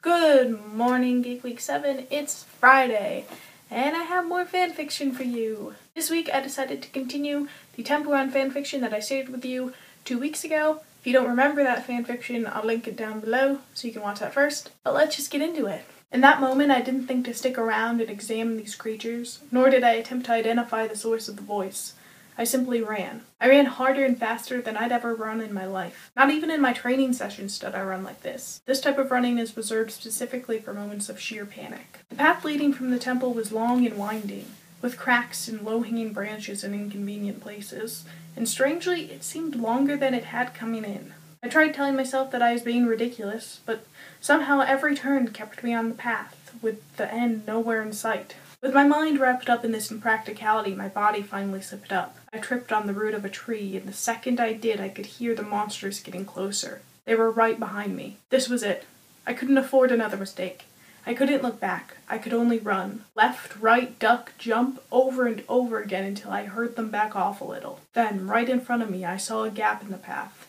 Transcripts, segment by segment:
Good morning, Geek Week 7. It's Friday, and I have more fanfiction for you. This week I decided to continue the Temple Run fanfiction that I shared with you 2 weeks ago. If you don't remember that fanfiction, I'll link it down below so you can watch that first. But let's just get into it. In that moment, I didn't think to stick around and examine these creatures, nor did I attempt to identify the source of the voice. I simply ran. I ran harder and faster than I'd ever run in my life. Not even in my training sessions did I run like this. This type of running is reserved specifically for moments of sheer panic. The path leading from the temple was long and winding, with cracks and low-hanging branches in inconvenient places, and strangely, it seemed longer than it had coming in. I tried telling myself that I was being ridiculous, but somehow every turn kept me on the path, with the end nowhere in sight. With my mind wrapped up in this impracticality, my body finally slipped up. I tripped on the root of a tree, and the second I did, I could hear the monsters getting closer. They were right behind me. This was it. I couldn't afford another mistake. I couldn't look back. I could only run. Left, right, duck, jump, over and over again until I heard them back off a little. Then, right in front of me, I saw a gap in the path.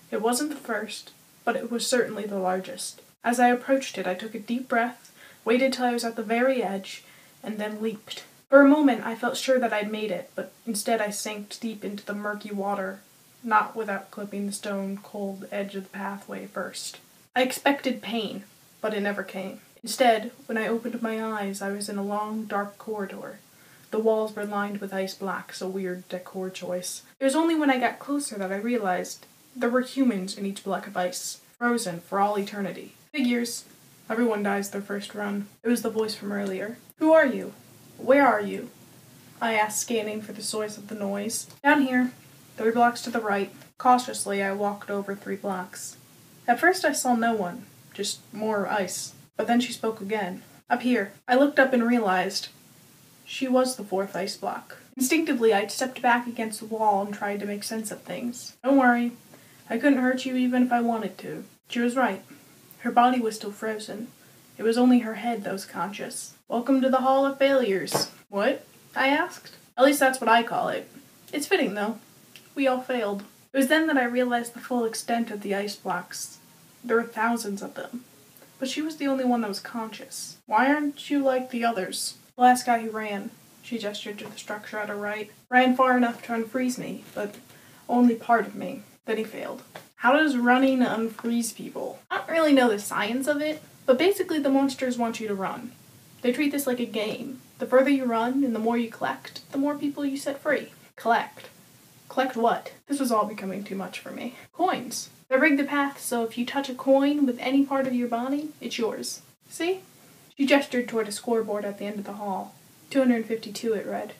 It wasn't the first, but it was certainly the largest. As I approached it, I took a deep breath, waited till I was at the very edge, and then leaped. For a moment I felt sure that I'd made it, but instead I sank deep into the murky water, not without clipping the stone-cold edge of the pathway first. I expected pain, but it never came. Instead, when I opened my eyes, I was in a long, dark corridor. The walls were lined with ice blocks, a weird decor choice. It was only when I got closer that I realized there were humans in each block of ice, frozen for all eternity. Figures. Everyone dies their first run. It was the voice from earlier. Who are you? Where are you? I asked, scanning for the source of the noise. Down here, 3 blocks to the right. Cautiously, I walked over 3 blocks. At first I saw no one, just more ice. But then she spoke again. Up here. I looked up and realized she was the 4th ice block. Instinctively, I stepped back against the wall and tried to make sense of things. Don't worry. I couldn't hurt you even if I wanted to. She was right. Her body was still frozen. It was only her head that was conscious. Welcome to the Hall of Failures. What? I asked. At least that's what I call it. It's fitting, though. We all failed. It was then that I realized the full extent of the ice blocks. There were thousands of them. But she was the only one that was conscious. Why aren't you like the others? The last guy who ran, she gestured to the structure at her right, ran far enough to unfreeze me, but only part of me. Then he failed. How does running unfreeze people? I don't really know the science of it, but basically the monsters want you to run. They treat this like a game. The further you run and the more you collect, the more people you set free. Collect. Collect what? This was all becoming too much for me. Coins. They rig the path so if you touch a coin with any part of your body, it's yours. See? She gestured toward a scoreboard at the end of the hall. 252 it read.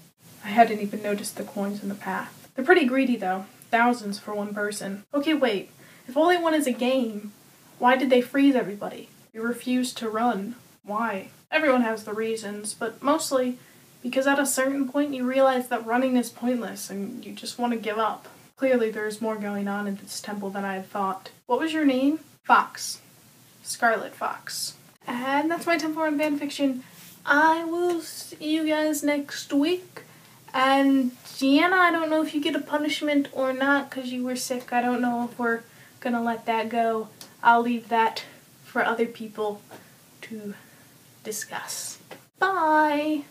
I hadn't even noticed the coins in the path. They're pretty greedy though. Thousands for one person. Okay, wait. If all they want is a game, why did they freeze everybody? We refused to run. Why? Everyone has the reasons, but mostly because at a certain point you realize that running is pointless and you just want to give up. Clearly there's more going on in this temple than I had thought. What was your name? Fox. Scarlet Fox. And that's my Temple Run fanfiction. I will see you guys next week. And Gianna, I don't know if you get a punishment or not because you were sick. I don't know if we're gonna let that go. I'll leave that for other people to discuss. Bye!